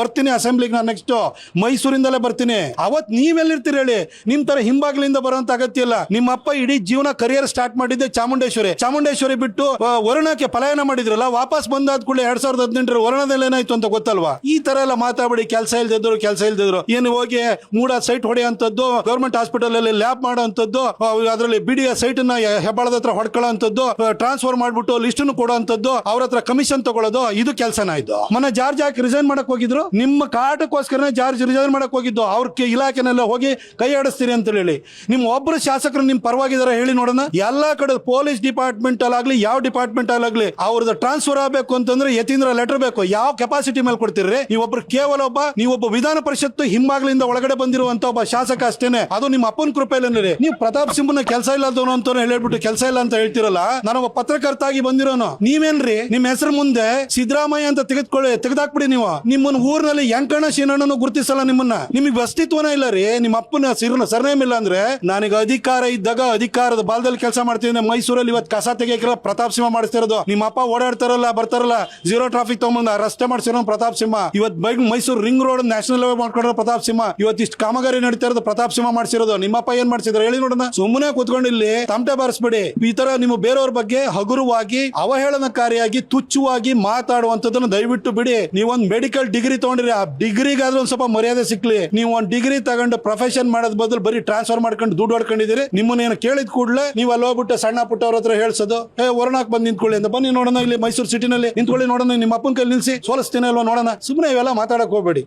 ಬರ್ತೀನಿ ಅಸೆಂಬ್ಲಿಗೆ. ನಾನು ನೆಕ್ಸ್ಟ್ ಮೈಸೂರಿಂದಲೇ ಬರ್ತೀನಿ. ಅವತ್ ನೀವೆಲ್ಲಿರ್ತೀರಿ ಹೇಳಿ? ನಿಮ್ ತರ ಹಿಂಬಾಗ್ಲಿಂದ ಬರುವಂತ ಅಗತ್ಯ ಇಲ್ಲ. ನಿಮ್ಮ ಅಪ್ಪ ಇಡೀ ಜೀವನ ಕರಿಯರ್ ಸ್ಟಾರ್ಟ್ ಮಾಡಿದ್ದೆ ಚಾಮುಂಡೇಶ್ವರಿ ಬಿಟ್ಟು ವರುಣಕ್ಕೆ ಪಲಾಯನ ಮಾಡಿದ್ರಲ್ಲ, ವಾಪಸ್ ಬಂದಾದ ಕೂಡಲೇ 2018 ವರುಣದಲ್ಲಿ ಏನಾಯ್ತು ಅಂತ ಗೊತ್ತಲ್ವಾ? ಈ ತರ ಎಲ್ಲ ಮಾತಾಡಿ ಕೆಲಸ ಇಲ್ದಿದ್ರು ಏನು ಹೋಗಿ ಮೂಡ ಸೈಟ್ ಹೊಡೆಯುವಂತದ್ದು, ಗವರ್ಮೆಂಟ್ ಹಾಸ್ಪಿಟಲ್ ಅಲ್ಲಿ ಲ್ಯಾಬ್ ಮಾಡುವಂತದ್ದು, ಅದರಲ್ಲಿ ಬಿಡಿಯ ಸೈಟ್ ನ ಹೆಬ್ಬಾಳದ ಹತ್ರ ಹೊಡ್ಕೊಳ್ಳೋಂಥದ್ದು, ಟ್ರಾನ್ಸ್ಫರ್ ಮಾಡ್ಬಿಟ್ಟು ಲಿಸ್ಟ್ ಕೊಡುವಂತದ್ದು, ಅವ್ರ ಹತ್ರ ಕಮಿಷನ್ ತಗೊಳ್ಳೋದು, ಇದು ಕೆಲಸನ ಇದು. ಮೊನ್ನೆ ಜಾರ್ಜ್ ಯಾಕೆ ರಿಸೈನ್ ಮಾಡಕ್ ಹೋಗಿದ್ರು? ನಿಮ್ಮ ಕಾಟಕ್ಕೋಸ್ಕರ ಜಾರ್ಜ್ ರಿಸೈನ್ ಮಾಡಕ್ ಹೋಗಿದ್ದು. ಅವ್ರ ಇಲಾಖೆನೆಲ್ಲ ಹೋಗಿ ಕೈ ಆಡಿಸ್ತೀರಿ ಅಂತ ಹೇಳಿ. ನಿಮ್ ಒಬ್ರು ಶಾಸಕರು ನಿಮ್ ಪರವಾಗಿದಾರ ಹೇಳಿ ನೋಡೋಣ. ಎಲ್ಲಾ ಕಡೆ ಪೊಲೀಸ್ ಡಿಪಾರ್ಟ್ಮೆಂಟ್ ಅಲ್ಲಾಗ್ಲಿ ಯಾವ ಡಿಪಾರ್ಟ್ಮೆಂಟ್ ಅಲ್ಲಾಗ್ಲಿ ಅವ್ರದ್ದು ಟ್ರಾನ್ಸ್ಫರ್ ಆಗಬೇಕು ಅಂತಂದ್ರೆ ಯತೀಂದ್ರ ಲೆಟರ್ ಬೇಕು. ಯಾವ ಕೆಪಾಸಿಟಿ ಮೇಲೆ ಕೊಡ್ತೀರಿ? ನೀವೊಬ್ರು ಕೇವಲ ನೀವೊಬ್ಬ ವಿಧಾನ ಪರಿಷತ್ತು ಹಿಂಬಾಗ್ಲಿಂದ ಒಳಗಡೆ ಬಂದಿರುವಂತ ಒಬ್ಬ ಶಾಸಕ ಅಷ್ಟೇನೆ. ಅದು ನಿಮ್ಮ ಅಪ್ಪನ ಕೃಪೆಯಲ್ಲಿ. ನೀವು ಪ್ರತಾಪ್ ಸಿಂಹನ ಕೆಲಸ ಇಲ್ಲದವನು ಅಂತ ಹೇಳ್ಬಿಟ್ಟು ಕೆಲಸ ಇಲ್ಲ ಅಂತ ಹೇಳ್ತಿರಲ್ಲ. ನಾನೊಬ್ಬ ಪತ್ರಕರ್ತ ಆಗಿ ಬಂದಿರೋನು. ನೀವೇನ್ರಿ ನಿಮ್ಮ ಹೆಸರು ಮುಂದೆ ಸಿದ್ದರಾಮಯ್ಯ ಅಂತ ತೆಗೆದಾಕ್ಬಿಡಿ. ನೀವು ನಿಮ್ಮನ್ನ ಊರಿನಲ್ಲಿ ಯಂಕಣ್ಣ ಶೀನಣ್ಣನು ಗುರುತಿಸಲ್ಲ. ನಿಮಗೆ ಅಸ್ತಿತ್ವನೇ ಇಲ್ಲ ರೀ. ನಿಮ್ಮ ಅಪ್ಪನ ಸರ್ನೇಮ್ ಇಲ್ಲ ಅಂದ್ರೆ, ನನಗೆ ಅಧಿಕಾರ ಇದ್ದಾಗ ಅಧಿಕಾರದ ಬಾಲದಲ್ಲಿ ಕೆಲಸ ಮಾಡ್ತೀನಿ. ಮೈಸೂರಲ್ಲಿ ಇವತ್ತು ಕಸ ತೆಗಿಯಕ್ಕೆ ಪ್ರತಾಪ್ ಸಿಂಹ ಮಾಡಿಸ್ತಿರೋದು. ನಿಮ್ಮ ಅಪ್ಪ ಓಡಾಡ್ತಾರಲ್ಲ, ಬರ್ತಾರಲ್ಲ, ಜೀರೋ ಟ್ರಾಫಿಕ್ ತಗೊಂಡ್ ರಸ್ತೆ ಮಾಡ್ಸಿರೋ ಪ್ರತಾಪ್ ಸಿಂಹ. ಇವತ್ತು Mysuru ring road national level ಮಾಡ್ಕೊಂಡ್ರೆ ಪ್ರತಾಪ್ ಸಿಂಹ. ಇವತ್ತು ಇಷ್ಟು ಕಾಮಗಾರಿ ನಡೀತಾ ಇರೋದು ಪ್ರತಾಪ್ ಸಿಂಹ ಮಾಡಿಸಿರೋದು. ನಿಮ್ಮಪ್ಪ ಏನ್ ಮಾಡ್ಸಿದ್ರು ಹೇಳಿ ನೋಡೋಣ. ಸುಮ್ಮನೆ ಕೂತ್ಕೊಂಡು ಇಲ್ಲಿ ತಮಟೆ ಬಾರಿಸ್ಬೇಡಿ. ಈ ತರ ನಿಮ್ಮ ಬೇರೆಯವ್ರ ಬಗ್ಗೆ ಹಗುರವಾಗಿ, ಅವಹೇಳನಕಾರಿಯಾಗಿ, ತುಚ್ಛವಾಗಿ ಮಾತಾಡುವಂತದನ್ನ ದಯವಿಟ್ಟು ಬಿಡಿ. ನೀವೊಂದು ಮೆಡಿಕಲ್ ಡಿಗ್ರಿ ತಗೊಂಡ್ರಿ, ಆ ಡಿಗ್ರಿಗಾದ್ರೂ ಒಂದ್ ಸ್ವಲ್ಪ ಮರ್ಯಾದೆ ಸಿಕ್ಲಿ. ನೀವು ಒಂದು ಡಿಗ್ರಿ ತಗೊಂಡು ಪ್ರೊಫೆಷನ್ ಮಾಡೋದ್ ಬದಲು ಬರೀ ಟ್ರಾನ್ಸ್ಫರ್ ಮಾಡ್ಕೊಂಡು ದುಡ್ಡು ಹೊಡ್ಕೊಂಡಿದ್ದೀರಿ. ನಿಮ್ಮನ್ನೇನು ಕೇಳಿದ ಕೂಡಲೇ ನೀವು ಅಲ್ಲಿ ಹೋಗ್ಬಿಟ್ಟು ಸಣ್ಣ ಪುಟ್ಟವ್ರ ಹತ್ರ ಹೇಳ್ಸೋದು, ವರುಣಾಕ್ ಬಂದು ನಿಂತ್ಕೊಳ್ಳಿ ಅಂತ. ಬನ್ನಿ ನೋಡೋಣ, ಇಲ್ಲಿ ಮೈಸೂರು ಸಿಟಿನಲ್ಲಿ ನಿಂತ್ಕೊಳ್ಳಿ ನೋಡೋಣ. ನಿಮ್ಮ ಅಪ್ಪನ ಕೈ ನಿಲ್ಸಿ ಸೋಲಿಸ್ತೀನಿ ಅಲ್ವಾ ನೋಡೋಣ. ಸುಮ್ಮನೆ ಇವೆಲ್ಲ ಮಾತಾಡಕ್ ಹೋಗ್ಬೇಡಿ.